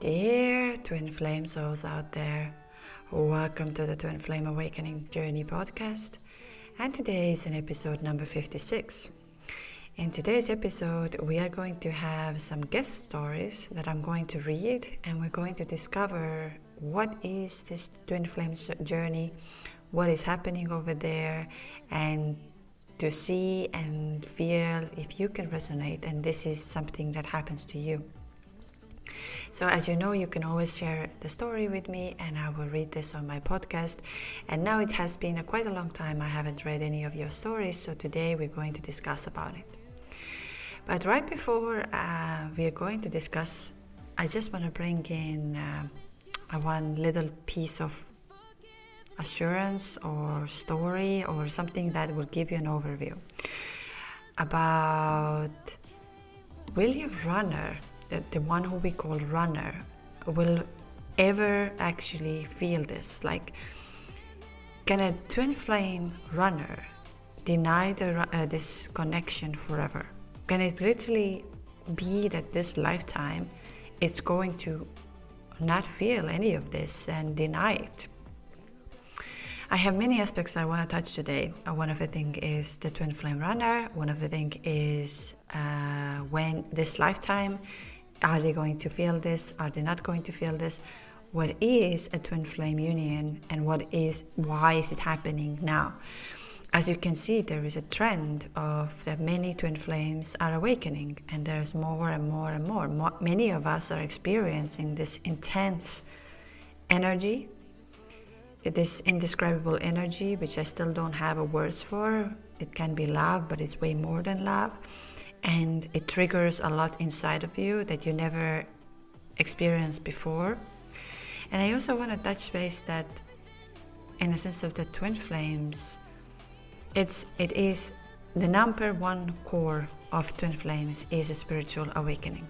Dear Twin Flame souls out there, welcome to the Twin Flame Awakening Journey podcast, and today is an episode number 56. In today's episode, we are going to have some guest stories that I'm going to read, and we're going to discover what is this Twin Flame journey, what is happening over there, and to see and feel if you can resonate and this is something that happens to you. So as you know, you can always share the story with me and I will read this on my podcast. And now it has been quite a long time I haven't read any of your stories, so today we're going to discuss about it. But right before we are going to discuss, I just want to bring in one little piece of assurance or story or something that will give you an overview about will your runner, the one who we call runner, will ever actually feel this? Like, can a twin flame runner deny this connection forever? Can it literally be that this lifetime it's going to not feel any of this and deny it? I have many aspects I want to touch today. One of the things is the twin flame runner. One of the things is when this lifetime, are they going to feel this? Are they not going to feel this? What is a twin flame union and why is it happening now? As you can see, there is a trend of that many twin flames are awakening, and there's more and more and more. Many of us are experiencing this intense energy, this indescribable energy, which I still don't have a words for. It can be love, but it's way more than love. And it triggers a lot inside of you that you never experienced before. And I also want to touch base that in the sense of the twin flames, it is the number one core of twin flames is a spiritual awakening.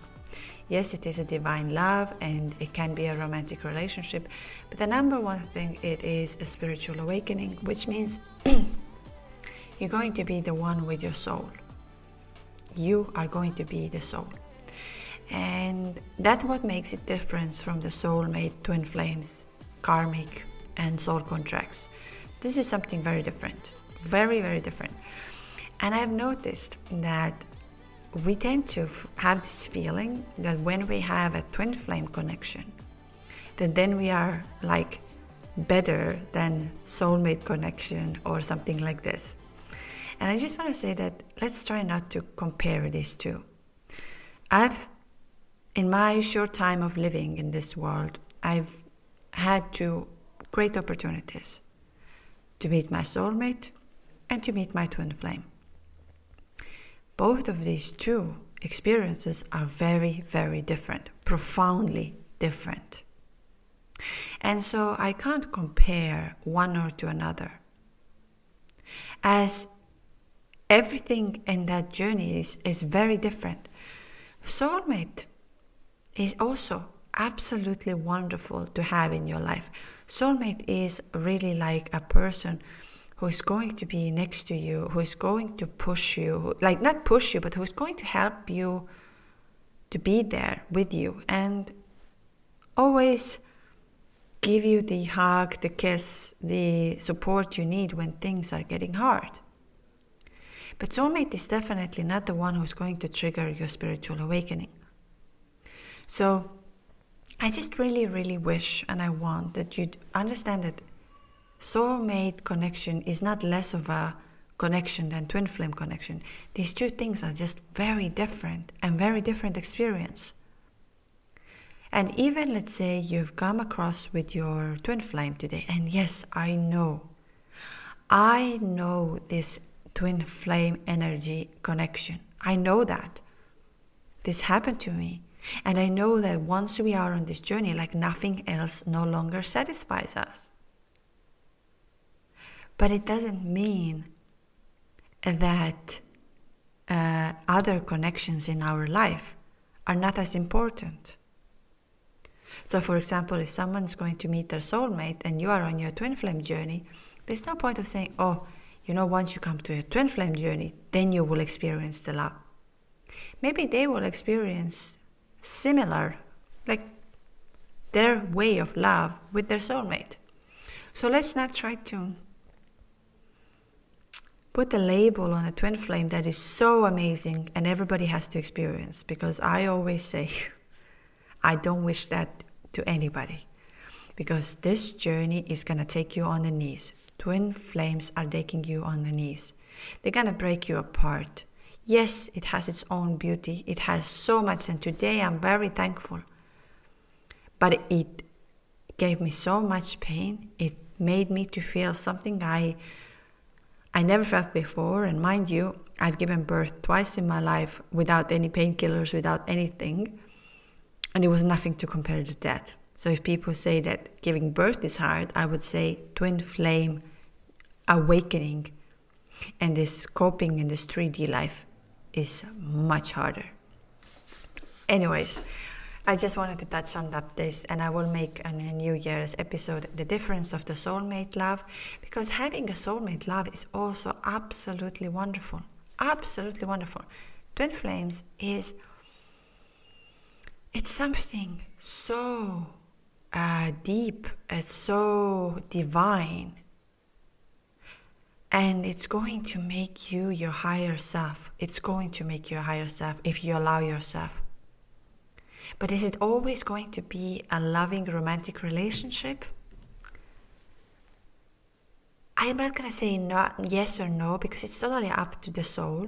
Yes, it is a divine love and it can be a romantic relationship, but the number one thing, it is a spiritual awakening, which means you're going to be the one with your soul. You are going to be the soul. And that's what makes it different from the soulmate, twin flames, karmic, and soul contracts. This is something very different. Very, very different. And I've noticed that we tend to have this feeling that when we have a twin flame connection, that then we are like better than soulmate connection or something like this. And I just want to say that let's try not to compare these two. In my short time of living in this world, I've had two great opportunities to meet my soulmate and to meet my twin flame. Both of these two experiences are very, very different, profoundly different. And so I can't compare one or to another, as everything in that journey is very different. Soulmate is also absolutely wonderful to have in your life. Soulmate is really like a person who is going to be next to you, who is going to push you, like not push you, but who's going to help you to be there with you and always give you the hug, the kiss, the support you need when things are getting hard. But soulmate is definitely not the one who's going to trigger your spiritual awakening. So I just really, really wish and I want that you'd understand that soulmate connection is not less of a connection than twin flame connection. These two things are just very different and very different experience. And even let's say you've come across with your twin flame today, and yes, I know this twin flame energy connection. I know that. This happened to me. And I know that once we are on this journey, like nothing else no longer satisfies us. But it doesn't mean that other connections in our life are not as important. So for example, if someone's going to meet their soulmate and you are on your twin flame journey, there's no point of saying, once you come to your twin flame journey, then you will experience the love. Maybe they will experience similar, like their way of love with their soulmate. So let's not try to put a label on a twin flame that is so amazing and everybody has to experience, because I always say I don't wish that to anybody, because this journey is going to take you on the knees. Twin flames are taking you on the knees. They're going to break you apart. Yes, it has its own beauty. It has so much, and today I'm very thankful. But it gave me so much pain. It made me to feel something I never felt before. And mind you, I've given birth twice in my life without any painkillers, without anything. And it was nothing to compare to that. So if people say that giving birth is hard, I would say twin flame awakening and this coping in this 3D life is much harder. Anyways, I just wanted to touch on this, and I will make in a New Year's episode the difference of the soulmate love, because having a soulmate love is also absolutely wonderful. Absolutely wonderful. Twin flames it's something so deep, it's so divine. And it's going to make you your higher self. It's going to make you a higher self if you allow yourself. But is it always going to be a loving romantic relationship? I'm not going to say yes or no, because it's totally up to the soul.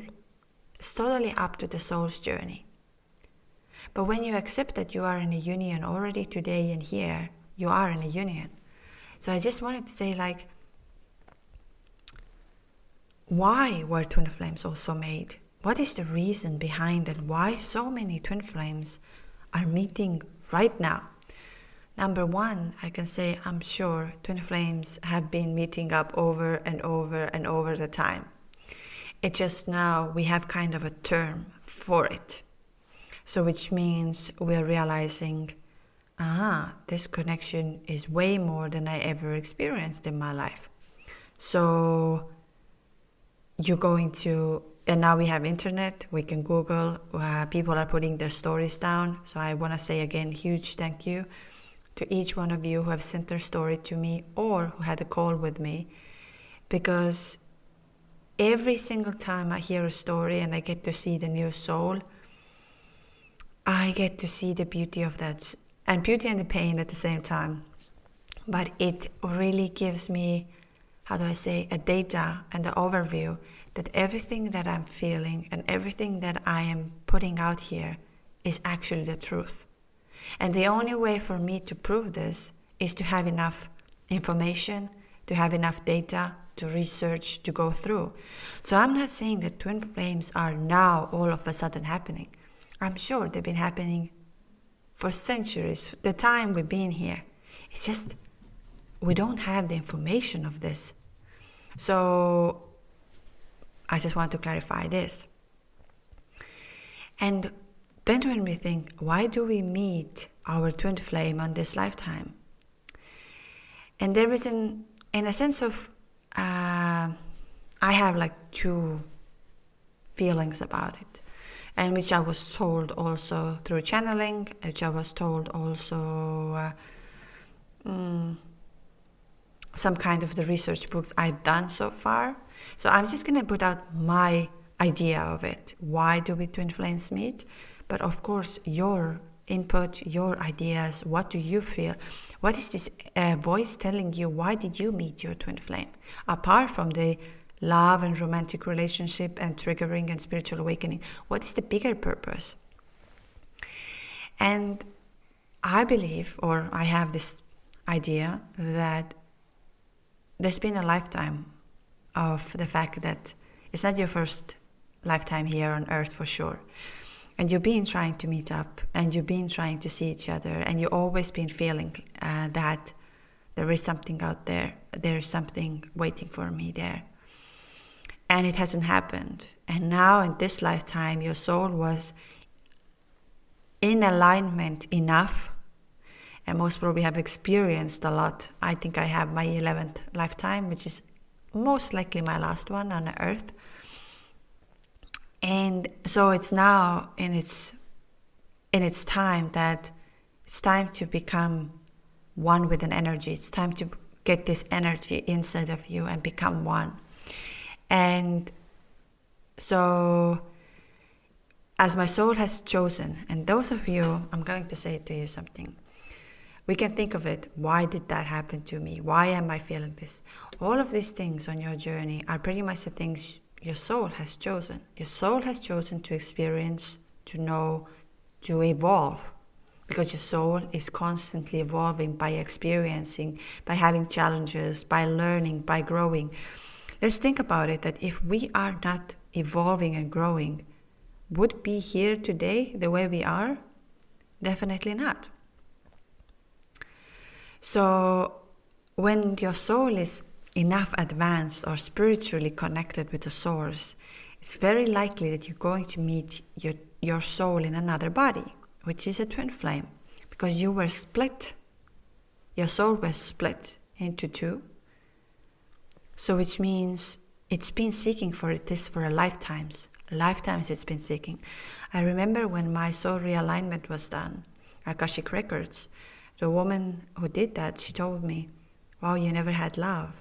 It's totally up to the soul's journey. But when you accept that you are in a union already today and here, you are in a union. So I just wanted to say, like, why were twin flames also made? What is the reason behind it? Why so many twin flames are meeting right now? Number one, I can say I'm sure twin flames have been meeting up over and over and over the time. It's just now we have kind of a term for it. So which means we're realizing, this connection is way more than I ever experienced in my life. So you're going to, and now we have internet, we can Google, people are putting their stories down. So I want to say again, huge thank you to each one of you who have sent their story to me or who had a call with me, because every single time I hear a story and I get to see the new soul, I get to see the beauty of that, and beauty and the pain at the same time. But it really gives me, a data and the overview that everything that I'm feeling and everything that I am putting out here is actually the truth. And the only way for me to prove this is to have enough information, to have enough data, to research, to go through. So I'm not saying that twin flames are now all of a sudden happening. I'm sure they've been happening for centuries, the time we've been here. It's just we don't have the information of this. So I just want to clarify this. And then when we think, why do we meet our twin flame on this lifetime? And there is in a sense of, I have like two feelings about it, and which I was told also through channeling, which I was told also some kind of the research books I've done so far. So I'm just going to put out my idea of it. Why do we twin flames meet? But of course, your input, your ideas, what do you feel? What is this voice telling you? Why did you meet your twin flame? Apart from the love and romantic relationship and triggering and spiritual awakening, what is the bigger purpose? And I believe, or I have this idea, that there's been a lifetime of the fact that it's not your first lifetime here on earth for sure. And you've been trying to meet up, and you've been trying to see each other, and you've always been feeling that there is something out there, there's something waiting for me there. And it hasn't happened. And now in this lifetime, your soul was in alignment enough, and most probably have experienced a lot. I think I have my 11th lifetime, which is most likely my last one on earth. And so it's now in its time that It's time to become one with an energy. It's time to get this energy inside of you and become one. And so, as my soul has chosen, and those of you, I'm going to say to you something. We can think of it, why did that happen to me? Why am I feeling this? All of these things on your journey are pretty much the things your soul has chosen. Your soul has chosen to experience, to know, to evolve. Because your soul is constantly evolving by experiencing, by having challenges, by learning, by growing. Let's think about it, that if we are not evolving and growing, would we be here today the way we are? Definitely not. So when your soul is enough advanced or spiritually connected with the source, it's very likely that you're going to meet your soul in another body, which is a twin flame, because you were split. Your soul was split into two. So which means it's been seeking for this for lifetimes. Lifetimes it's been seeking. I remember when my soul realignment was done, Akashic Records, the woman who did that, she told me, wow, you never had love.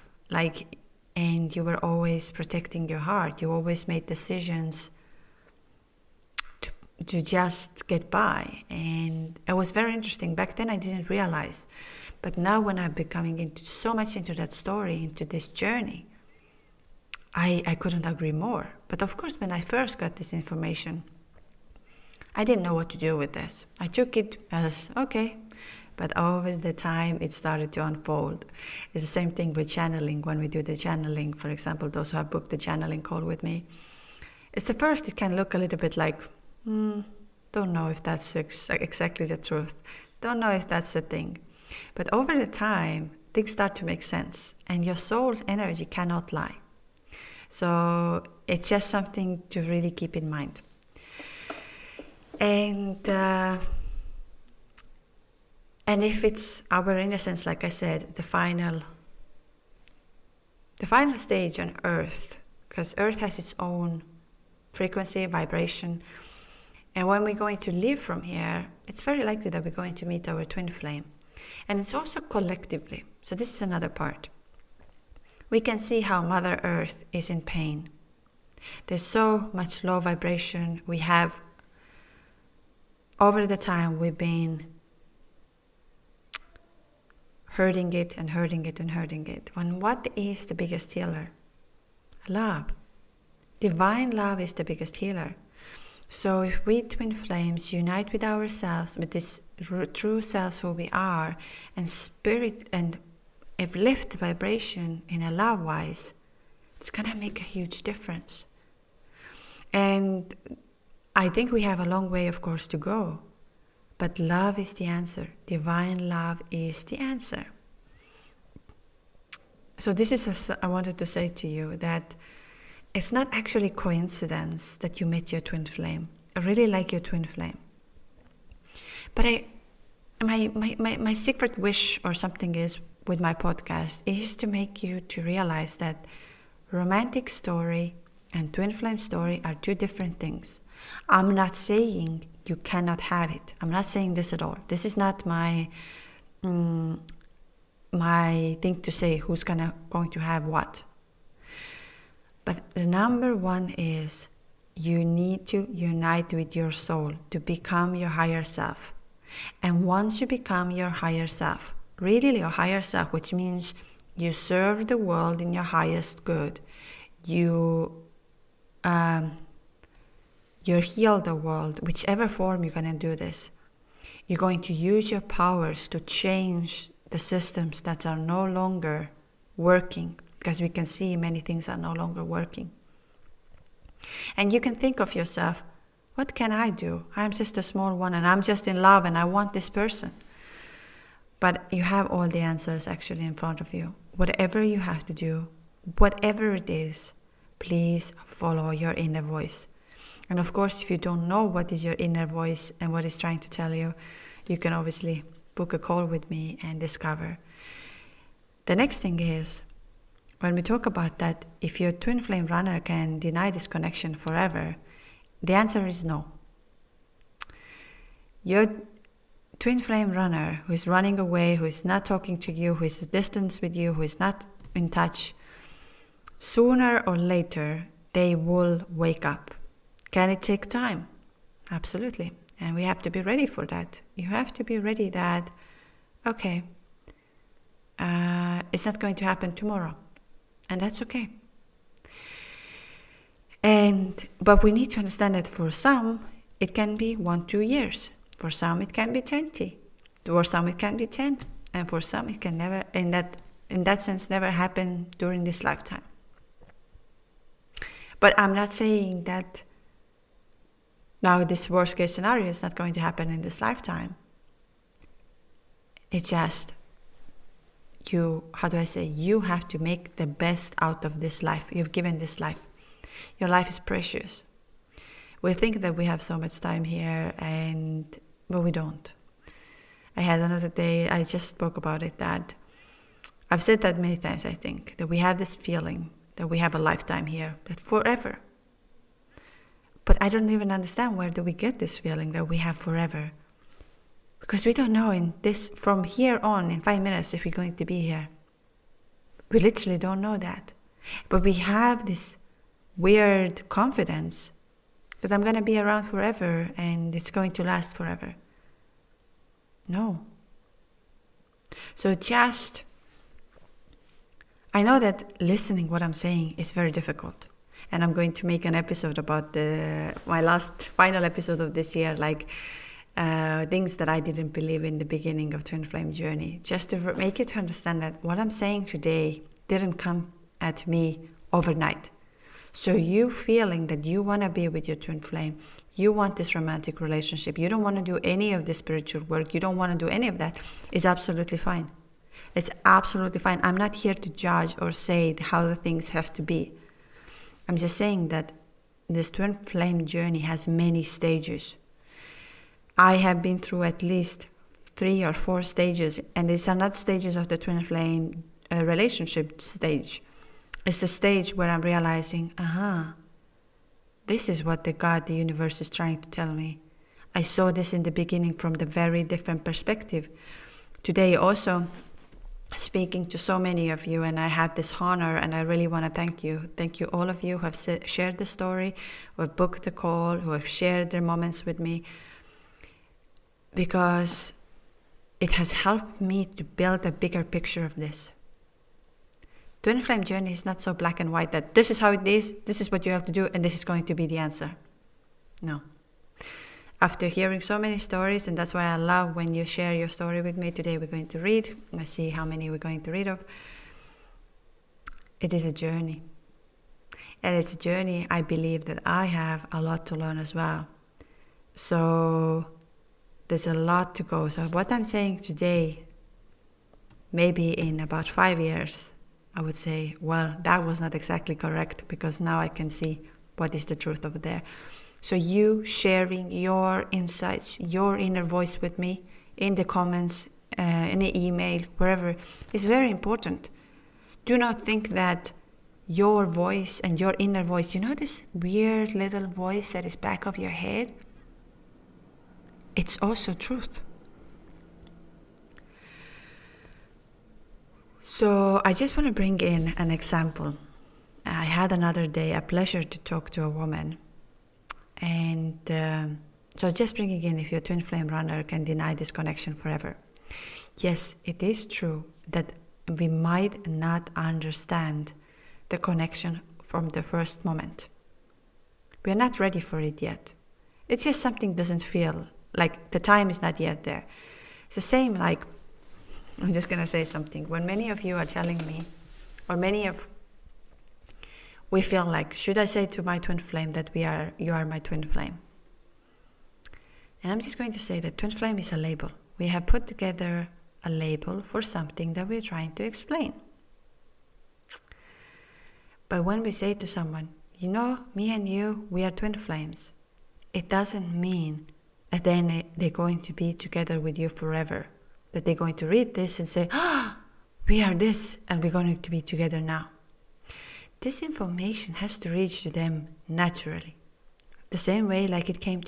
And you were always protecting your heart. You always made decisions to just get by. And it was very interesting. Back then I didn't realize. But now when I'm becoming so much into that story, into this journey, I couldn't agree more. But of course, when I first got this information, I didn't know what to do with this. I took it as, okay. But over the time, it started to unfold. It's the same thing with channeling. When we do the channeling, for example, those who have booked the channeling call with me, it's at first it can look a little bit like, don't know if that's exactly the truth. Don't know if that's the thing. But over the time, things start to make sense. And your soul's energy cannot lie. So it's just something to really keep in mind. And if it's our innocence, like I said, the final stage on Earth, because Earth has its own frequency, vibration, and when we're going to live from here, it's very likely that we're going to meet our twin flame. And it's also collectively. So this is another part. We can see how Mother Earth is in pain. There's so much low vibration. We have, over the time, we've been hurting it and hurting it and hurting it. When what is the biggest healer? Love. Divine love is the biggest healer. So if we twin flames unite with ourselves, with this true selves who we are, and spirit, and lift the vibration in a love wise, it's gonna make a huge difference. And I think we have a long way, of course, to go. But love is the answer. Divine love is the answer. So this is, I wanted to say to you that it's not actually coincidence that you met your twin flame. I really like your twin flame. But my secret wish or something is with my podcast is to make you to realize that romantic story and twin flame story are two different things. I'm not saying you cannot have it. I'm not saying this at all. This is not my thing to say who's going to have what. But the number one is you need to unite with your soul to become your higher self. And once you become your higher self, really your higher self, which means you serve the world in your highest good, you heal the world, whichever form you're going to do this. You're going to use your powers to change the systems that are no longer working, because we can see many things are no longer working. And you can think of yourself, what can I do? I'm just a small one and I'm just in love and I want this person. But you have all the answers actually in front of you. Whatever you have to do, whatever it is, please follow your inner voice. And of course, if you don't know what is your inner voice and what it's trying to tell you, you can obviously book a call with me and discover. The next thing is, when we talk about that, if your twin flame runner can deny this connection forever, the answer is no. Your twin flame runner who is running away, who is not talking to you, who is distant with you, who is not in touch, sooner or later, they will wake up. Can it take time? Absolutely. And we have to be ready for that. You have to be ready that, okay, it's not going to happen tomorrow. And that's okay. But we need to understand that for some, it can be 1-2 years. For some, it can be 20. For some, it can be 10. And for some, it can never, in that sense, never happen during this lifetime. But I'm not saying that now this worst case scenario is not going to happen in this lifetime. It's just you have to make the best out of this life. You've given this life. Your life is precious. We think that we have so much time here, but we don't. I had another day, I just spoke about it, that I've said that many times, I think, that we have this feeling that we have a lifetime here, that forever. But I don't even understand where do we get this feeling that we have forever. Because we don't know from here on, in 5 minutes, if we're going to be here. We literally don't know that. But we have this weird confidence that I'm going to be around forever and it's going to last forever. No. So I know that listening what I'm saying is very difficult. And I'm going to make an episode about my final episode of this year, like things that I didn't believe in the beginning of Twin Flame Journey. Just to make you to understand that what I'm saying today didn't come at me overnight. So you feeling that you want to be with your twin flame, you want this romantic relationship, you don't want to do any of the spiritual work, you don't want to do any of that, is absolutely fine. It's absolutely fine. I'm not here to judge or say how the things have to be. I'm just saying that this twin flame journey has many stages. I have been through at least 3 or 4 stages, and these are not stages of the twin flame relationship stage. It's the stage where I'm realizing, this is what the universe is trying to tell me. I saw this in the beginning from the very different perspective. Today also, speaking to so many of you, and I had this honor, and I really want to thank you. Thank you all of you who have shared the story, who have booked the call, who have shared their moments with me, because it has helped me to build a bigger picture of this. Twin flame journey is not so black and white that this is how it is, this is what you have to do, and this is going to be the answer. No. After hearing so many stories, and that's why I love when you share your story with me. Today we're going to read. Let's see how many we're going to read of. It is a journey. And it's a journey I believe that I have a lot to learn as well. So there's a lot to go. So what I'm saying today, maybe in about 5 years, I would say, well, that was not exactly correct, because now I can see what is the truth over there. So you sharing your insights, your inner voice with me in the comments, in the email, wherever, is very important. Do not think that your voice and your inner voice, you know this weird little voice that is back of your head? It's also truth. So I just want to bring in an example. I had another day a pleasure to talk to a woman. And so just bringing in, if your twin flame runner can deny this connection forever. Yes, it is true that we might not understand the connection from the first moment. We are not ready for it yet. It's just something doesn't feel like the time is not yet there. It's the same like, I'm just going to say something. When many of you are telling me, or we feel like, should I say to my twin flame that you are my twin flame? And I'm just going to say that twin flame is a label. We have put together a label for something that we're trying to explain. But when we say to someone, you know, me and you, we are twin flames, it doesn't mean that then they're going to be together with you forever. That they're going to read this and say, we are this, and we're going to be together now. This information has to reach to them naturally. The same way like it came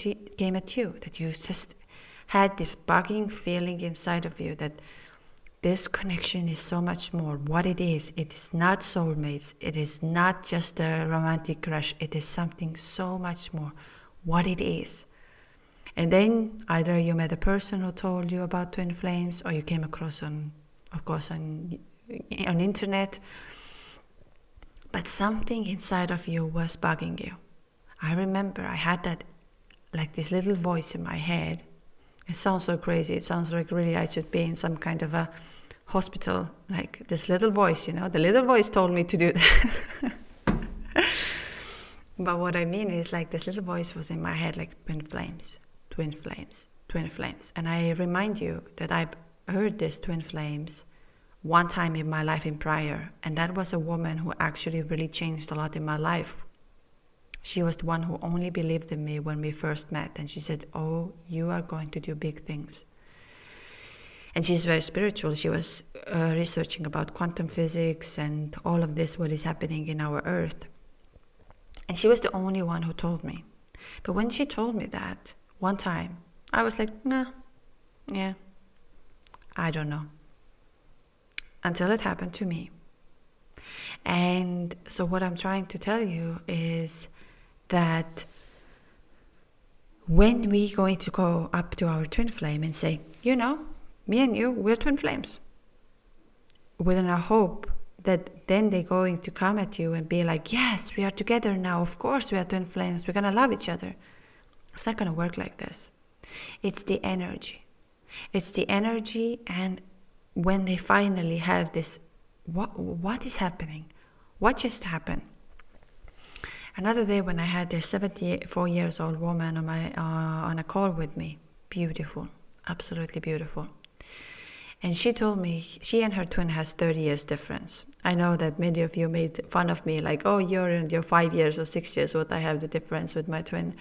at you, that you just had this bugging feeling inside of you that this connection is so much more. What it is not soulmates. It is not just a romantic crush. It is something so much more. What it is. And then either you met a person who told you about twin flames, or you came across on internet. But something inside of you was bugging you. I remember I had that, like this little voice in my head. It sounds so crazy. It sounds like really I should be in some kind of a hospital. Like this little voice, the little voice told me to do that. But what I mean is, like, this little voice was in my head, like twin flames, twin flames, twin flames. And I remind you that I've heard this twin flames one time in my life in prior. And that was a woman who actually really changed a lot in my life. She was the one who only believed in me when we first met. And she said, oh, you are going to do big things. And she's very spiritual. She was researching about quantum physics and all of this, what is happening in our earth. And she was the only one who told me. But when she told me that one time, I was like, nah, yeah, I don't know. Until it happened to me. And so what I'm trying to tell you is that when we're going to go up to our twin flame and say, me and you, we're twin flames, within a hope that then they're going to come at you and be like, yes, we are together now, of course we are twin flames, we're going to love each other. It's not going to work like this. It's the energy. It's the energy, and when they finally have this, what is happening? What just happened? Another day when I had this 74 years old woman on a call with me, beautiful, absolutely beautiful. And she told me she and her twin has 30 years difference. I know that many of you made fun of me, like, oh, you're in your 5 years or 6 years, what I have the difference with my twin,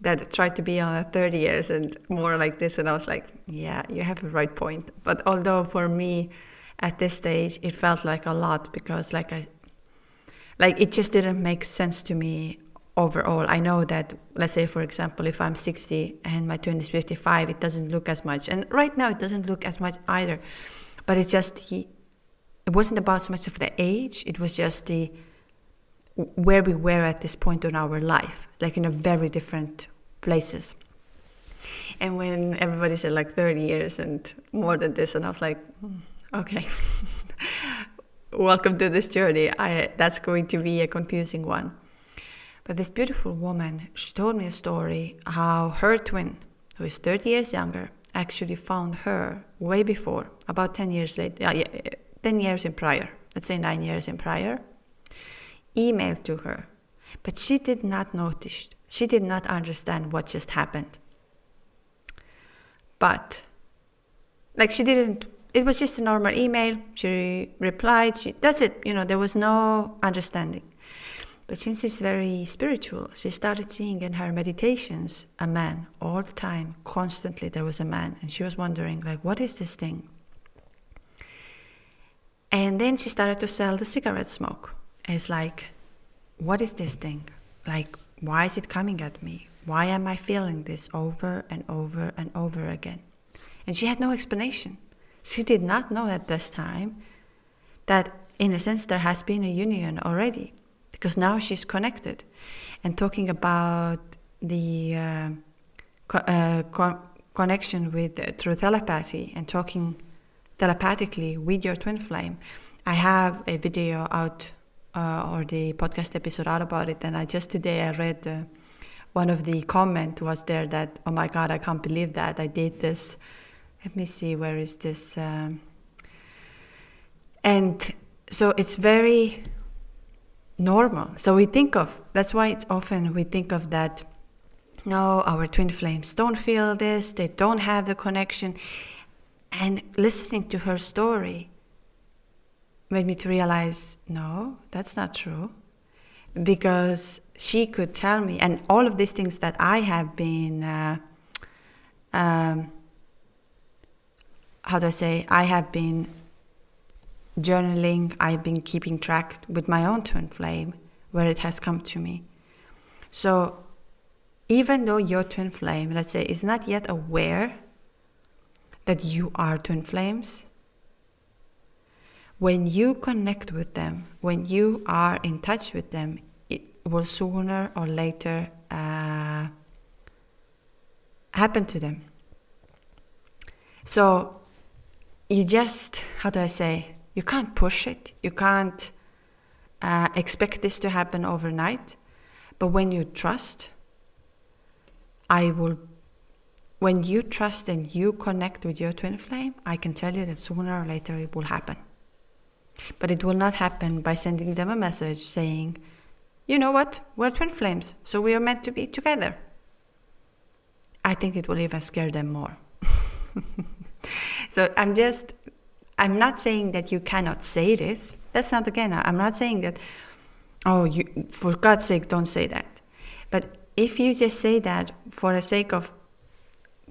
that tried to be on a 30 years and more like this. And I was like, yeah, you have a right point. But although for me at this stage, it felt like a lot, because it just didn't make sense to me overall. I know that, let's say, for example, if I'm 60 and my twin is 55, it doesn't look as much. And right now it doesn't look as much either. But it's just it wasn't about so much of the age. It was just where we were at this point in our life, like in a very different places. And when everybody said like 30 years and more than this, and I was like, okay. Welcome to this journey. That's going to be a confusing one. But this beautiful woman, she told me a story how her twin, who is 30 years younger, actually found her way before, about 10 years later, 10 years in prior, let's say 9 years in prior, emailed to her. But she did not notice, she did not understand what just happened. But, she didn't, it was just a normal email. She replied, that's it, there was no understanding. But since she's very spiritual, she started seeing in her meditations a man all the time, constantly there was a man. And she was wondering, what is this thing? And then she started to sell the cigarette smoke. It's like, what is this thing? Why is it coming at me? Why am I feeling this over and over and over again? And she had no explanation. She did not know at this time that, in a sense, there has been a union already. Because now she's connected, and talking about the connection through telepathy and talking telepathically with your twin flame. I have a video out or the podcast episode out about it, and today I read one of the comment was there that, oh my God, I can't believe that I did this. Let me see, where is this? And so it's very normal. So that's why it's often we think of that, no, our twin flames don't feel this, they don't have the connection. And listening to her story made me to realize, no, that's not true. Because she could tell me, and all of these things that I have been, I have been journaling, I've been keeping track with my own twin flame, where it has come to me. So even though your twin flame, let's say, is not yet aware that you are twin flames, when you connect with them, when you are in touch with them, it will sooner or later happen to them. So you just, how do I say, you can't push it, you can't expect this to happen overnight, but when you trust, when you trust and you connect with your twin flame, I can tell you that sooner or later it will happen. But it will not happen by sending them a message saying, you know what, we're twin flames, so we are meant to be together. I think it will even scare them more. So I'm not saying that you cannot say this. That's not, again, I'm not saying that, for God's sake, don't say that. But if you just say that for the sake of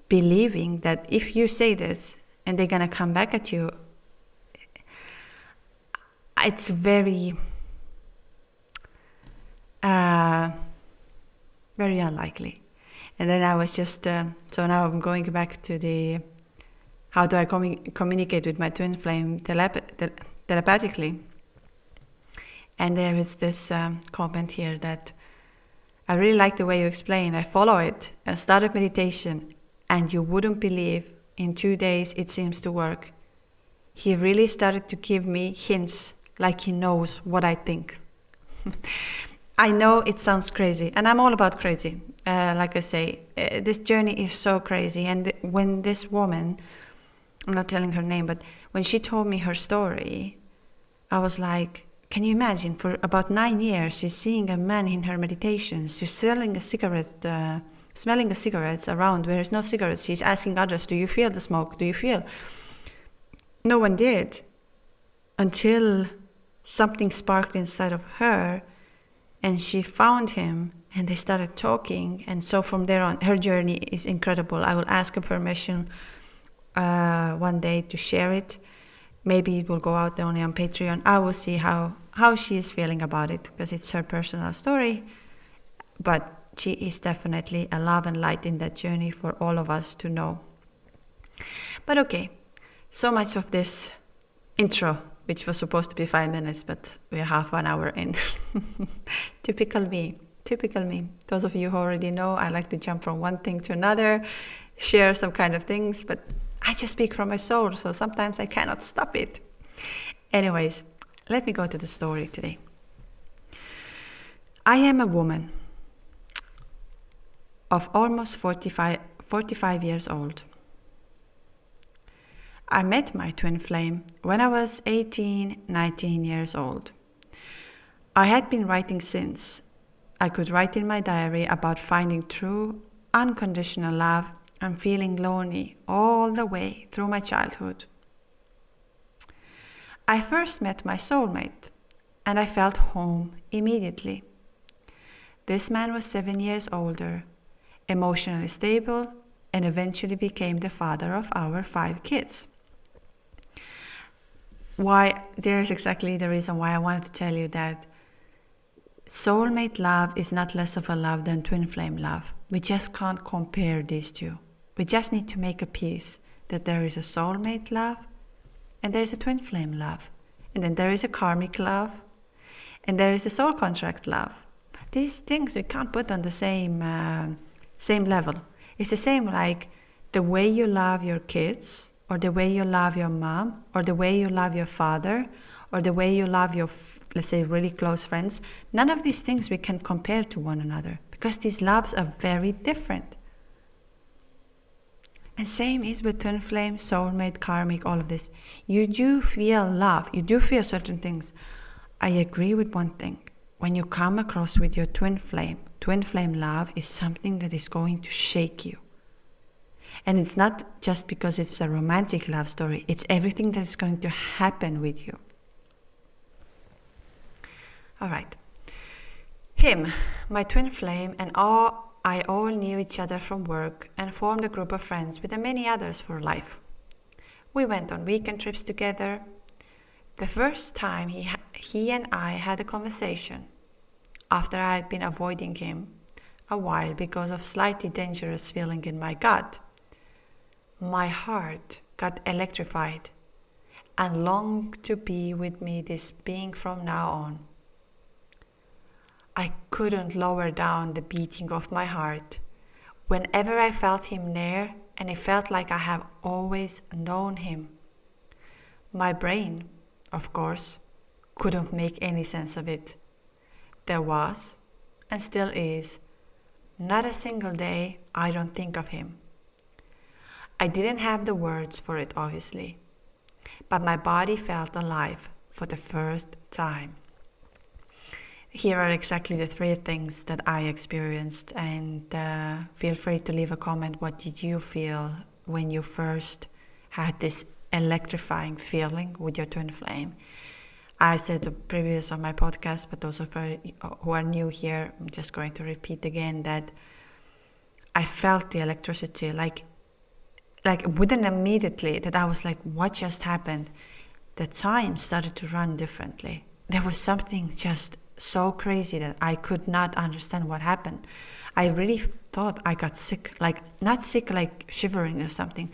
believing that if you say this and they're going to come back at you, it's very, very unlikely. And then I was just, so now I'm going back to the, how do I communicate with my twin flame telepathically? And there is this comment here that I really like the way you explain. I follow it and started meditation, and you wouldn't believe, in 2 days it seems to work. He really started to give me hints like he knows what I think. I know it sounds crazy, and I'm all about crazy. Like I say, this journey is so crazy. And when this woman, I'm not telling her name, but when she told me her story, I was like, can you imagine? For about 9 years, she's seeing a man in her meditations. She's smelling the cigarettes around where there's no cigarettes. She's asking others, do you feel the smoke? Do you feel? No one did, until something sparked inside of her, and she found him, and they started talking. And so from there on, her journey is incredible. I will ask her permission one day to share it. Maybe it will go out only on Patreon. I will see how she is feeling about it, because it's her personal story. But she is definitely a love and light in that journey for all of us to know. But okay, so much of this intro, which was supposed to be 5 minutes, but we're half an hour in. Typical me. Those of you who already know, I like to jump from one thing to another, share some kind of things, but I just speak from my soul, so sometimes I cannot stop it. Anyways, let me go to the story today. I am a woman of almost 45 years old. I met my twin flame when I was 19 years old. I had been writing since. I could write in my diary about finding true, unconditional love and feeling lonely all the way through my childhood. I first met my soulmate, and I felt home immediately. This man was 7 years older, emotionally stable, and eventually became the father of our 5 kids. There's exactly the reason why I wanted to tell you that soulmate love is not less of a love than twin flame love. We just can't compare these two. We just need to make a peace that there is a soulmate love and there is a twin flame love. And then there is a karmic love and there is a soul contract love. These things we can't put on the same level. It's the same like the way you love your kids, or the way you love your mom, or the way you love your father, or the way you love your, let's say, really close friends. None of these things we can compare to one another, because these loves are very different. And same is with twin flame, soulmate, karmic, all of this. You do feel love, you do feel certain things. I agree with one thing. When you come across with your twin flame love is something that is going to shake you. And it's not just because it's a romantic love story, it's everything that is going to happen with you. All right. Him, my twin flame, and I all knew each other from work and formed a group of friends with the many others for life. We went on weekend trips together. The first time he and I had a conversation, after I had been avoiding him a while because of slightly dangerous feeling in my gut, my heart got electrified and longed to be with me, this being from now on. I couldn't lower down the beating of my heart. Whenever I felt him near, and it felt like I have always known him. My brain, of course, couldn't make any sense of it. There was, and still is, not a single day I don't think of him. I didn't have the words for it, obviously, but my body felt alive for the first time. Here are exactly the 3 things that I experienced, and feel free to leave a comment. What did you feel when you first had this electrifying feeling with your twin flame? I said previous on my podcast, but those of you who are new here, I'm just going to repeat again that I felt the electricity, like within immediately, that I was like, what just happened? The time started to run differently. There was something just so crazy that I could not understand what happened. I really thought I got sick, like not sick like shivering or something.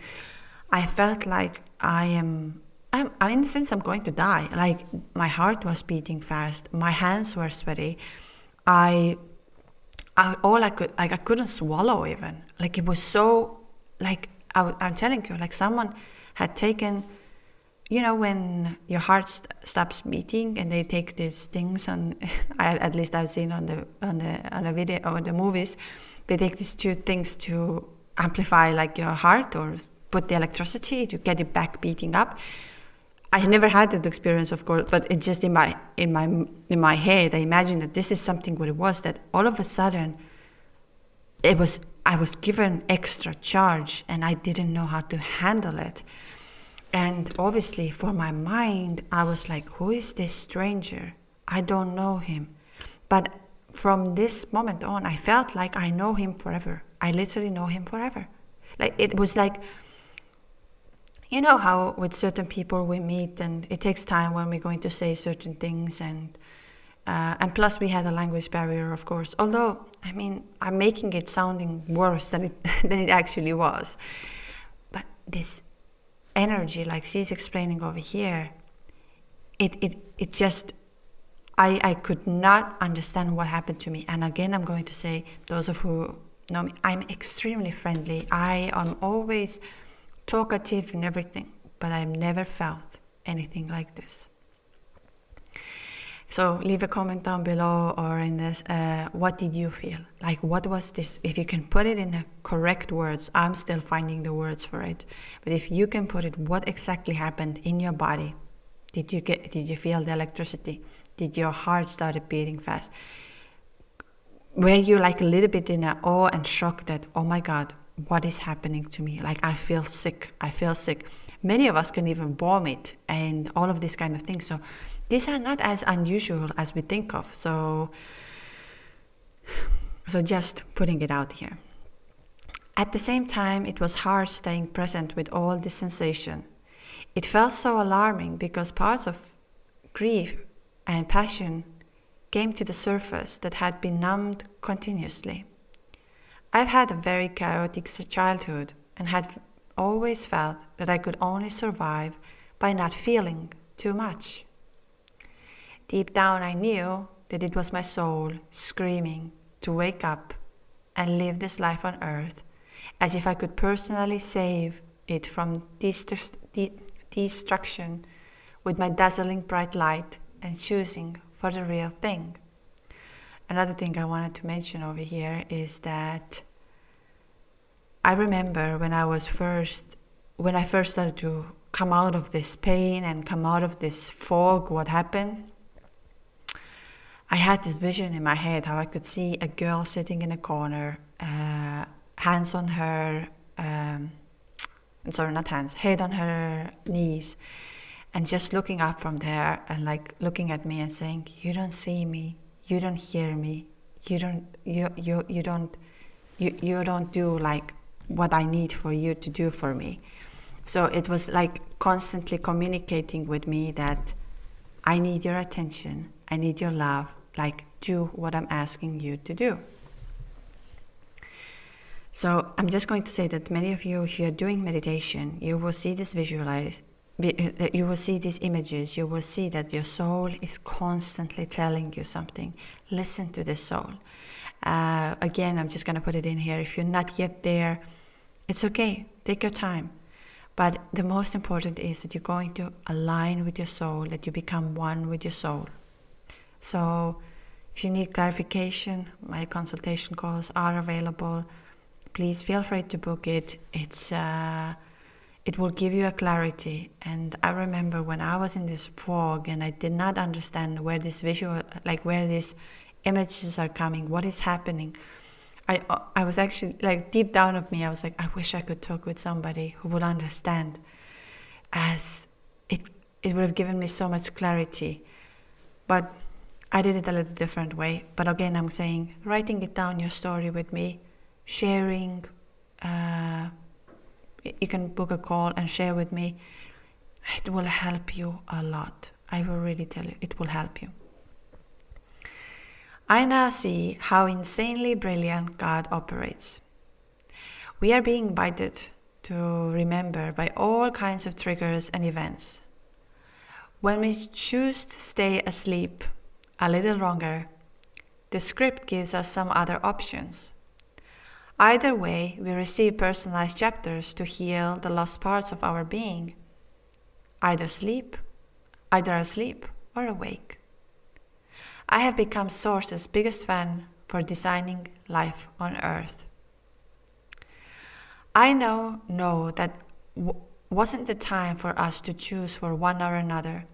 I felt like I'm in the sense I'm going to die. Like my heart was beating fast, my hands were sweaty. I couldn't swallow even. Like it was so, like I'm telling you, like someone had taken, you know, when your heart stops beating and they take these things on, at least I've seen on the video or the movies, they take these 2 things to amplify like your heart or put the electricity to get it back beating up. I never had that experience, of course, but it just in my head, I imagined that this is something what it was, that all of a sudden I was given extra charge and I didn't know how to handle it. And obviously for my mind, I was like, who is this stranger? I don't know him. But from this moment on, I felt like I know him forever. I literally know him forever. Like it was like, you know how with certain people we meet and it takes time when we're going to say certain things, and plus we had a language barrier, of course. Although, I mean, I'm making it sounding worse than it actually was. But this energy, like she's explaining over here, it just, I could not understand what happened to me. And again, I'm going to say, those of who know me, I'm extremely friendly. I am always talkative and everything, but I've never felt anything like this. So leave a comment down below or in this, what did you feel? Like, what was this? If you can put it in the correct words, I'm still finding the words for it. But if you can put it, what exactly happened in your body? Did you feel the electricity? Did your heart started beating fast? Were you like a little bit in awe and shock that, oh my God, what is happening to me? Like I feel sick. Many of us can even vomit and all of these kind of things. So these are not as unusual as we think of. So just putting it out here. At the same time, it was hard staying present with all this sensation. It felt so alarming because parts of grief and passion came to the surface that had been numbed continuously. I've had a very chaotic childhood and had always felt that I could only survive by not feeling too much. Deep down I knew that it was my soul screaming to wake up and live this life on earth, as if I could personally save it from destruction with my dazzling bright light and choosing for the real thing. Another thing I wanted to mention over here is that I remember when I first started to come out of this pain and come out of this fog, what happened? I had this vision in my head how I could see a girl sitting in a corner, hands on her, head on her knees, and just looking up from there and like looking at me and saying, "You don't see me, you don't hear me, you don't do like what I need for you to do for me." So it was like constantly communicating with me that I need your attention, I need your love, like do what I'm asking you to do. So I'm just going to say that many of you, if you're doing meditation, you will see this you will see these images, you will see that your soul is constantly telling you something. Listen to the soul. Again, I'm just going to put it in here. If you're not yet there, it's okay. Take your time. But the most important is that you're going to align with your soul, that you become one with your soul. So if you need clarification, my consultation calls are available. Please feel free to book it. It will give you a clarity. And I remember when I was in this fog and I did not understand where this where these images are coming, what is happening. I was actually, like, deep down of me, I was like, I wish I could talk with somebody who would understand, as it would have given me so much clarity. But I did it a little different way. But again, I'm saying, writing it down, your story with me, sharing, you can book a call and share with me. It will help you a lot. I will really tell you, it will help you. I now see how insanely brilliant God operates. We are being invited to remember by all kinds of triggers and events. When we choose to stay asleep a little longer, the script gives us some other options. Either way, we receive personalized chapters to heal the lost parts of our being, either asleep or awake. I have become Source's biggest fan for designing life on Earth. I now know that wasn't the time for us to choose for one or another,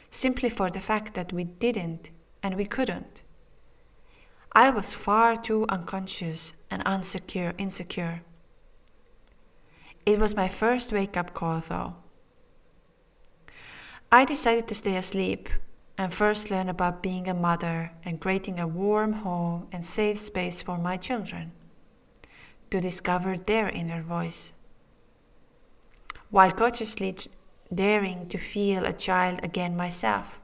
simply for the fact that we didn't and we couldn't. I was far too unconscious and insecure. It was my first wake-up call, though. I decided to stay asleep and first learn about being a mother and creating a warm home and safe space for my children, to discover their inner voice, while consciously daring to feel a child again myself.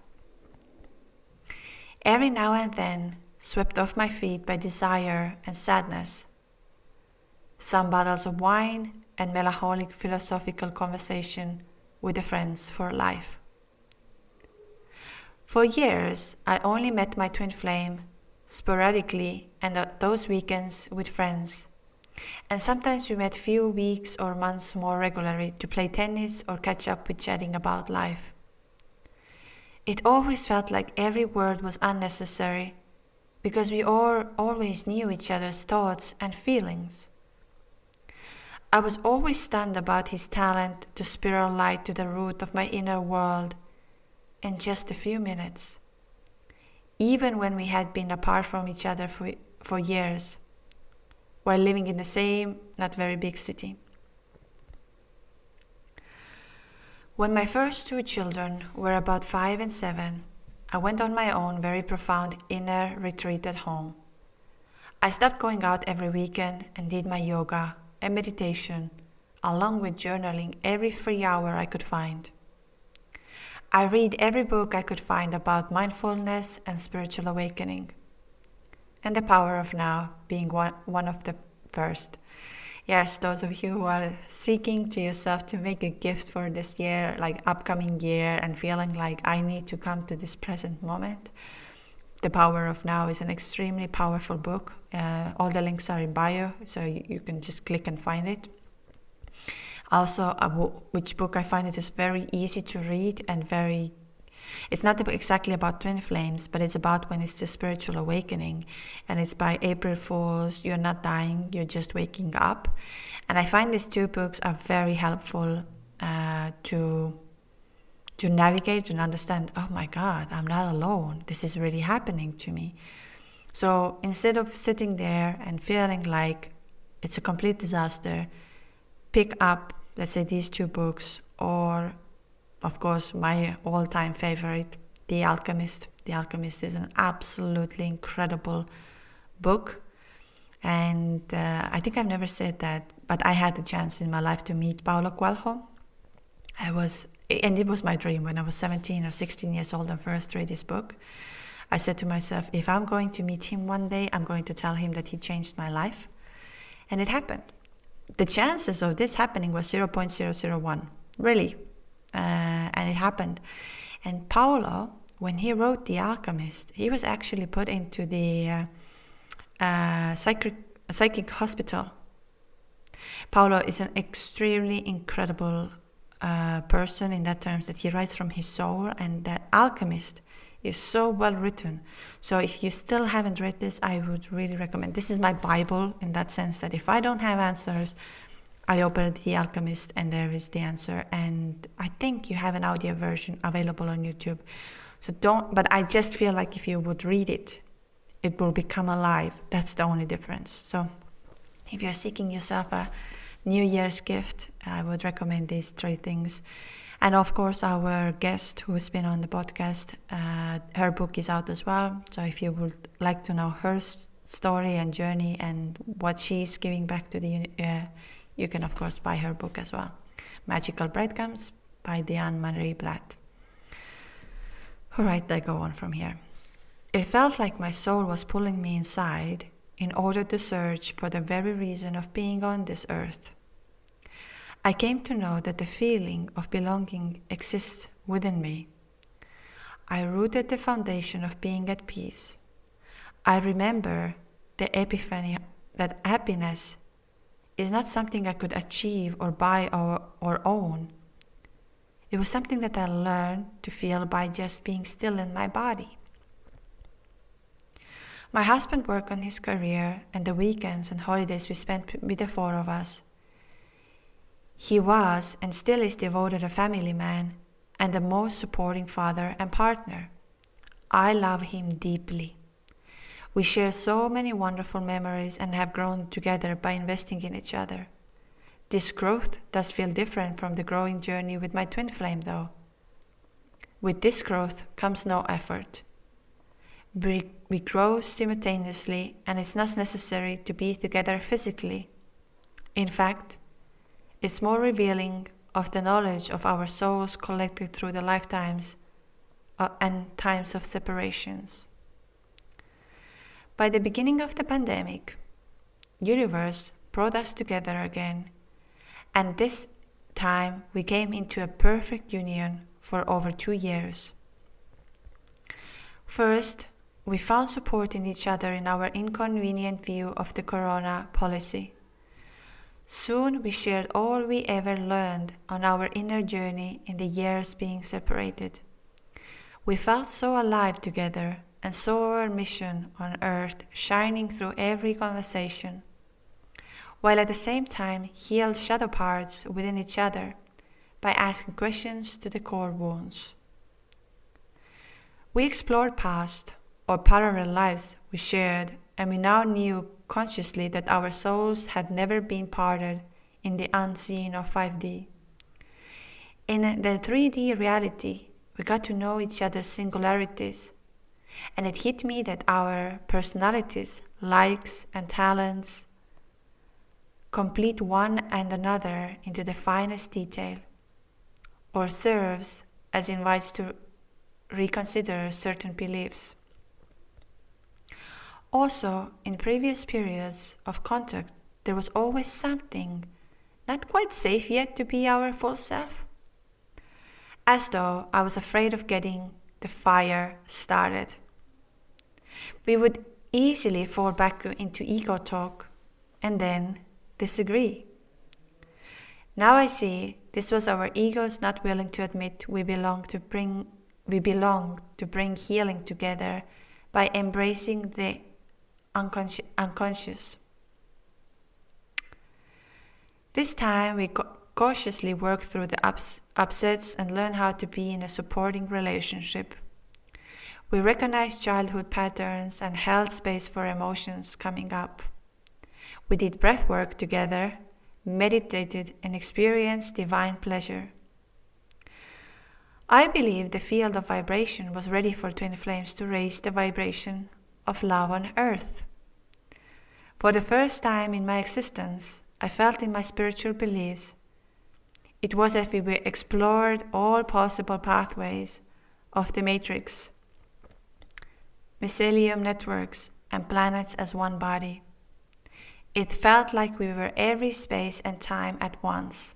Every now and then, swept off my feet by desire and sadness, some bottles of wine and melancholic philosophical conversation with the friends for life. For years, I only met my twin flame sporadically and at those weekends with friends. And sometimes we met few weeks or months more regularly to play tennis or catch up with chatting about life. It always felt like every word was unnecessary because we all always knew each other's thoughts and feelings. I was always stunned about his talent to spiral light to the root of my inner world in just a few minutes, even when we had been apart from each other for years, while living in the same, not very big city. When my first two children were about 5 and 7, I went on my own very profound inner retreat at home. I stopped going out every weekend and did my yoga and meditation, along with journaling every free hour I could find. I read every book I could find about mindfulness and spiritual awakening, and the power of now being one of the first. Yes, those of you who are seeking to yourself to make a gift for this year, like upcoming year, and feeling like I need to come to this present moment, The Power of Now is an extremely powerful book. All the links are in bio, so you can just click and find it. Also, which book I find it is very easy to read and it's not exactly about twin flames, but it's about when it's the spiritual awakening, and it's by April Fools. You're not dying, you're just waking up. And I find these two books are very helpful to navigate and understand, oh my God, I'm not alone. This is really happening to me. So instead of sitting there and feeling like it's a complete disaster, pick up, let's say, these two books, or of course my all-time favorite, The Alchemist. The Alchemist is an absolutely incredible book, and I think I've never said that, but I had the chance in my life to meet Paulo Coelho. And it was my dream when I was 17 or 16 years old and first read this book. I said to myself, if I'm going to meet him one day, I'm going to tell him that he changed my life. And it happened. The chances of this happening was 0.001, really. And it happened. And Paolo, when he wrote The Alchemist, he was actually put into the psychic hospital. Paolo is an extremely incredible person in that terms that he writes from his soul, and that Alchemist is so well written. So if you still haven't read this, I would really recommend. This is my Bible in that sense, that if I don't have answers, I open The Alchemist and there is the answer. And I think you have an audio version available on YouTube. So but I just feel like if you would read it, it will become alive. That's the only difference. So if you're seeking yourself a New Year's gift, I would recommend these 3 things. And of course, our guest who's been on the podcast, her book is out as well. So if you would like to know her story and journey and what she's giving back to the you can of course buy her book as well. Magical Breadcrumbs by Diane Marie Blatt. Alright, I go on from here. It felt like my soul was pulling me inside in order to search for the very reason of being on this earth. I came to know that the feeling of belonging exists within me. I rooted the foundation of being at peace. I remember the epiphany that happiness is not something I could achieve or buy or own. It was something that I learned to feel by just being still in my body. My husband worked on his career, and the weekends and holidays we spent with the 4 of us. He was and still is devoted a family man and the most supporting father and partner. I love him deeply. We share so many wonderful memories and have grown together by investing in each other. This growth does feel different from the growing journey with my twin flame though. With this growth comes no effort. We grow simultaneously, and it's not necessary to be together physically. In fact, it's more revealing of the knowledge of our souls collected through the lifetimes and times of separations. By the beginning of the pandemic, universe brought us together again, and this time we came into a perfect union for over 2 years. First, we found support in each other in our inconvenient view of the corona policy. Soon we shared all we ever learned on our inner journey in the years being separated. We felt so alive together and saw our mission on earth shining through every conversation, while at the same time healed shadow parts within each other by asking questions to the core wounds. We explored past or parallel lives we shared, and we now knew consciously that our souls had never been parted in the unseen of 5D. In the 3D reality, we got to know each other's singularities, and it hit me that our personalities, likes, and talents complete one and another into the finest detail, or serves as invites to reconsider certain beliefs. Also, in previous periods of contact, there was always something not quite safe yet to be our full self. As though I was afraid of getting the fire started. We would easily fall back into ego talk and then disagree. Now I see this was our egos not willing to admit we belong to bring healing together by embracing the unconscious. This time we cautiously work through the upsets and learn how to be in a supporting relationship. We recognize childhood patterns and held space for emotions coming up. We did breath work together, meditated, and experienced divine pleasure. I believe the field of vibration was ready for twin flames to raise the vibration of love on earth. For the first time in my existence, I felt in my spiritual beliefs. It was as if we explored all possible pathways of the matrix, mycelium networks, and planets as one body. It felt like we were every space and time at once.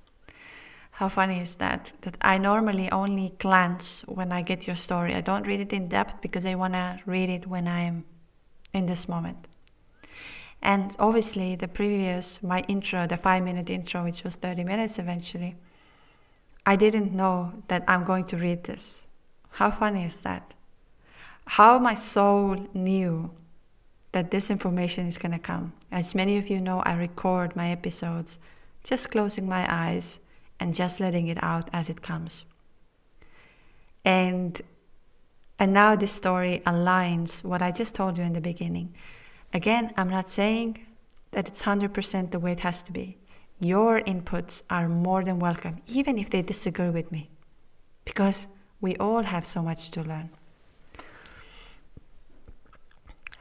How funny is that? That I normally only glance when I get your story. I don't read it in depth because I want to read it when I am in this moment. And obviously my intro, the 5-minute intro, which was 30 minutes eventually, I didn't know that I'm going to read this. How funny is that? How my soul knew that this information is going to come. As many of you know, I record my episodes just closing my eyes and just letting it out as it comes. And now this story aligns what I just told you in the beginning. Again, I'm not saying that it's 100% the way it has to be. Your inputs are more than welcome, even if they disagree with me, because we all have so much to learn.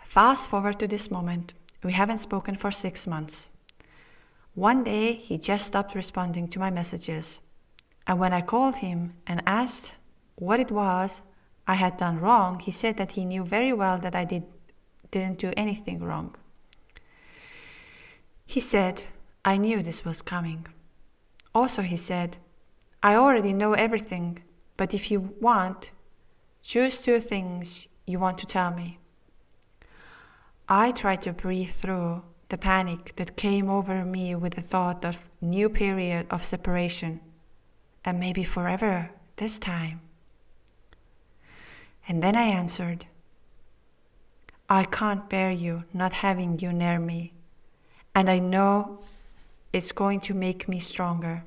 Fast forward to this moment. We haven't spoken for 6 months. One day, he just stopped responding to my messages. And when I called him and asked what it was I had done wrong, he said that he knew very well that I didn't do anything wrong. He said, I knew this was coming. Also, he said, I already know everything, but if you want, choose 2 things you want to tell me. I tried to breathe through the panic that came over me with the thought of new period of separation, and maybe forever this time. And then I answered, I can't bear you not having you near me, and I know it's going to make me stronger.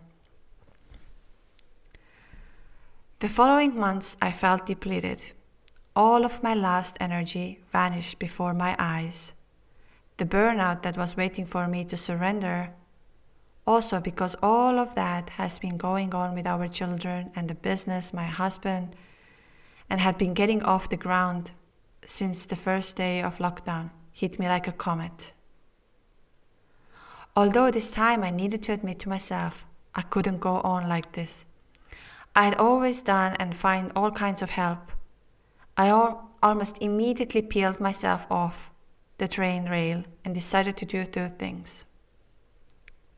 The following months I felt depleted. All of my last energy vanished before my eyes. The burnout that was waiting for me to surrender, also because all of that has been going on with our children and the business, my husband, and had been getting off the ground since the first day of lockdown, hit me like a comet. Although this time I needed to admit to myself, I couldn't go on like this. I had always done and find all kinds of help. I almost immediately peeled myself off the train rail and decided to do 2 things.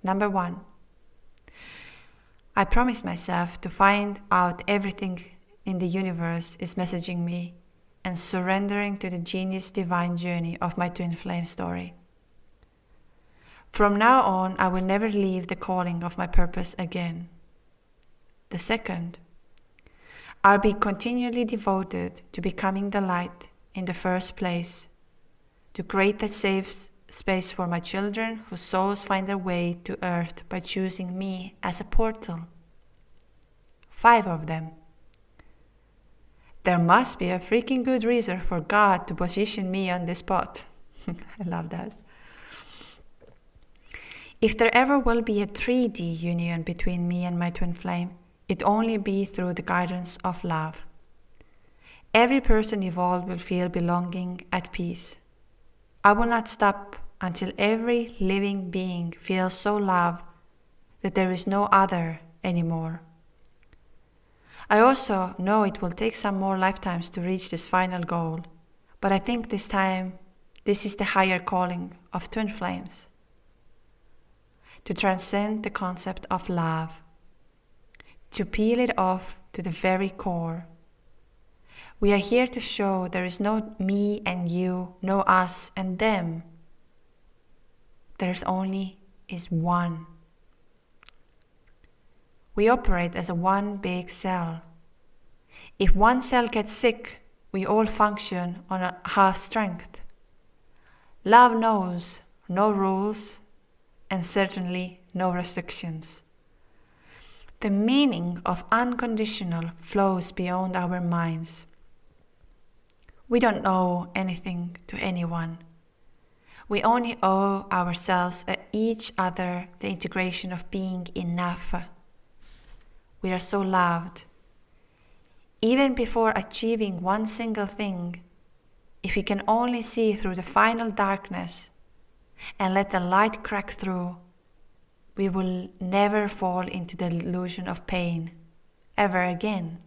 Number 1, I promised myself to find out everything in the universe is messaging me and surrendering to the genius divine journey of my twin flame story. From now on, I will never leave the calling of my purpose again. The second, I'll be continually devoted to becoming the light in the first place, to create that safe space for my children whose souls find their way to earth by choosing me as a portal. 5 of them. There must be a freaking good reason for God to position me on this spot. I love that. If there ever will be a 3D union between me and my twin flame, it only be through the guidance of love. Every person involved will feel belonging, at peace. I will not stop until every living being feels so loved that there is no other anymore. I also know it will take some more lifetimes to reach this final goal, but I think this time this is the higher calling of twin flames. To transcend the concept of love, to peel it off to the very core. We are here to show there is no me and you, no us and them. There's only is one. We operate as a one big cell. If one cell gets sick, we all function on a half strength. Love knows no rules and certainly no restrictions. The meaning of unconditional flows beyond our minds. We don't owe anything to anyone. We only owe ourselves and each other the integration of being enough. We are so loved. Even before achieving one single thing, if we can only see through the final darkness and let the light crack through, we will never fall into the illusion of pain ever again.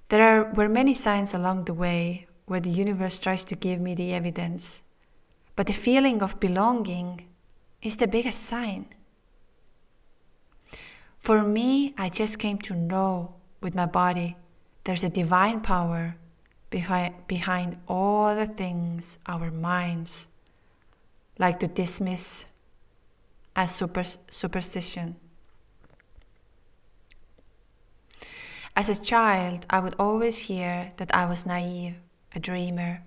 There were many signs along the way where the universe tries to give me the evidence, But the feeling of belonging is the biggest sign. For me, I just came to know with my body there's a divine power behind all the things our minds like to dismiss as superstition. As a child, I would always hear that I was naive, a dreamer.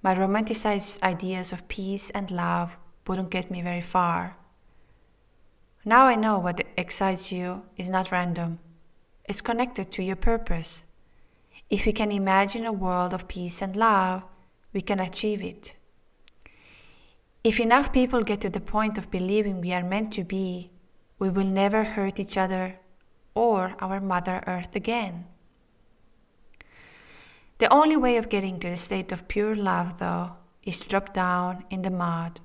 My romanticized ideas of peace and love wouldn't get me very far. Now I know what excites you is not random. It's connected to your purpose. If we can imagine a world of peace and love, we can achieve it. If enough people get to the point of believing we are meant to be, we will never hurt each other or our Mother Earth again. The only way of getting to the state of pure love, though, is to drop down in the mud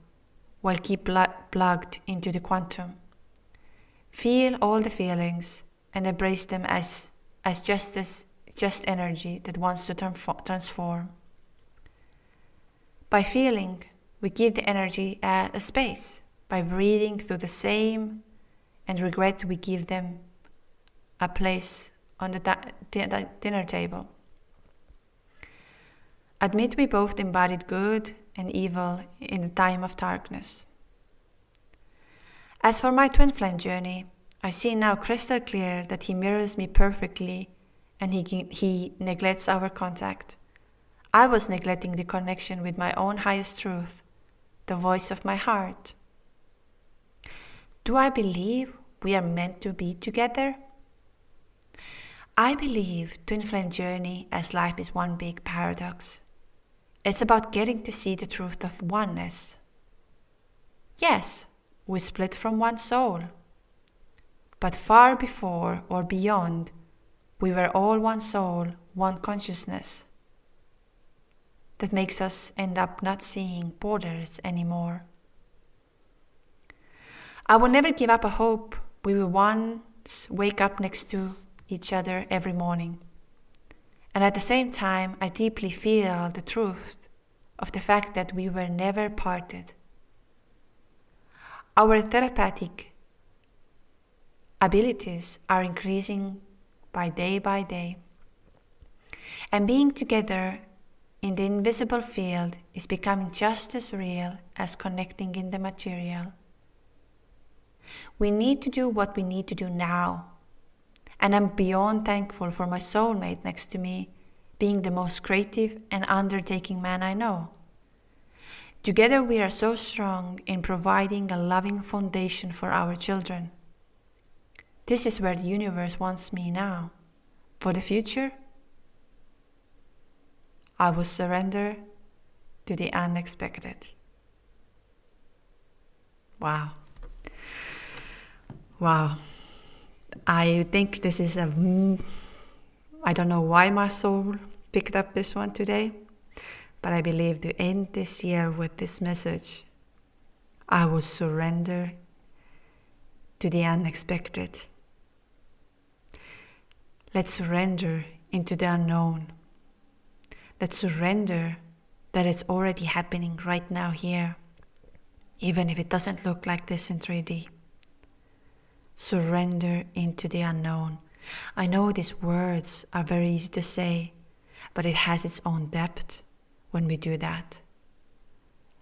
while keep plugged into the quantum. Feel all the feelings and embrace them as just energy that wants to transform. By feeling, we give the energy a space. By breathing through the same and regret, we give them a place on the dinner table. Admit we both embodied good and evil in the time of darkness. As for my twin flame journey, I see now crystal clear that he mirrors me perfectly and he neglects our contact. I was neglecting the connection with my own highest truth, the voice of my heart. Do I believe we are meant to be together? I believe twin flame journey as life is one big paradox. It's about getting to see the truth of oneness. Yes, we split from one soul. But far before or beyond, we were all one soul, one consciousness. That makes us end up not seeing borders anymore. I will never give up a hope we will once wake up next to each other every morning. And at the same time, I deeply feel the truth of the fact that we were never parted. Our telepathic abilities are increasing by day, and being together in the invisible field is becoming just as real as connecting in the material. We need to do what we need to do now, and I'm beyond thankful for my soulmate next to me, being the most creative and undertaking man I know. Together we are so strong in providing a loving foundation for our children. This is where the universe wants me now. For the future, I will surrender to the unexpected. Wow. I think this is I don't know why my soul picked up this one today, but I believe to end this year with this message, I will surrender to the unexpected. Let's surrender into the unknown. Let's surrender that it's already happening right now here, even if it doesn't look like this in 3D. Surrender into the unknown. I know these words are very easy to say, but it has its own depth when we do that.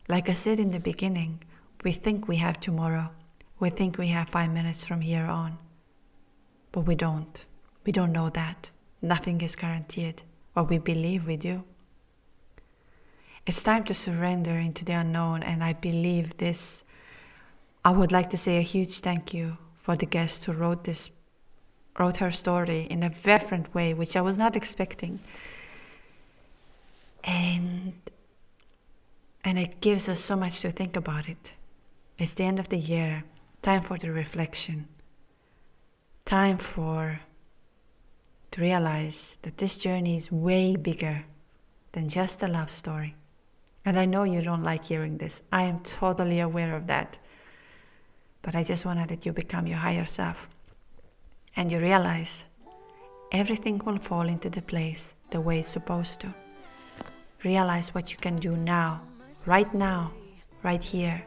Like I said in the beginning, we think we have tomorrow. We think we have 5 minutes from here on. But we don't. We don't know that. Nothing is guaranteed. What we believe we do. It's time to surrender into the unknown, and I believe this. I would like to say a huge thank you for the guest who wrote her story in a very different way, which I was not expecting. And it gives us so much to think about it. It's the end of the year, time for the reflection, time to realize that this journey is way bigger than just a love story. And I know you don't like hearing this. I am totally aware of that. But I just wanted that you become your higher self. And you realize everything will fall into the place the way it's supposed to. Realize what you can do now, right now, right here.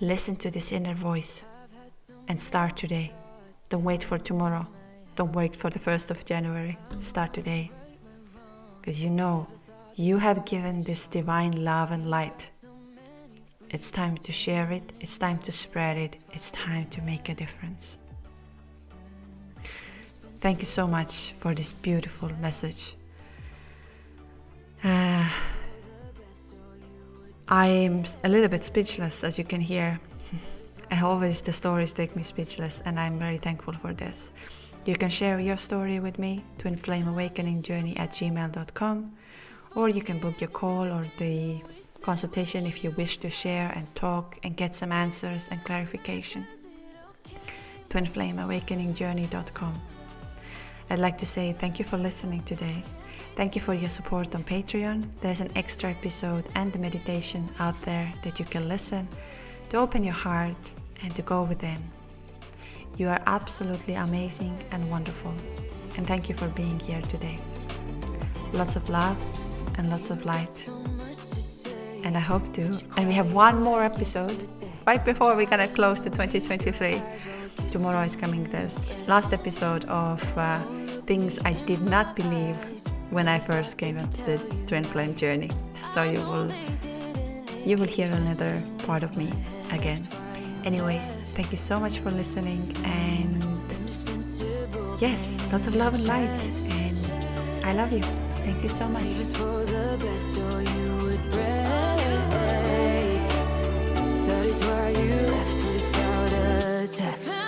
Listen to this inner voice and start today. Don't wait for tomorrow. Don't wait for the 1st of January. Start today. Because you know you have given this divine love and light. It's time to share it. It's time to spread it. It's time to make a difference. Thank you so much for this beautiful message. I'm a little bit speechless, as you can hear. Always the stories take me speechless, and I'm very thankful for this. You can share your story with me, twinflameawakeningjourney@gmail.com, or you can book your call or the consultation if you wish to share and talk and get some answers and clarification. twinflameawakeningjourney.com. I'd like to say thank you for listening today. Thank you for your support on Patreon. There's an extra episode and the meditation out there that you can listen to open your heart and to go within. You are absolutely amazing and wonderful. And thank you for being here today. Lots of love and lots of light. And I hope to. And we have one more episode right before we're gonna close the 2023. Tomorrow is coming this last episode of things I did not believe when I first came up to the Twin Flame journey. So you will hear another part of me again. Anyways, thank you so much for listening, and yes, lots of love and light, and I love you. Thank you so much. That is why you left without a text.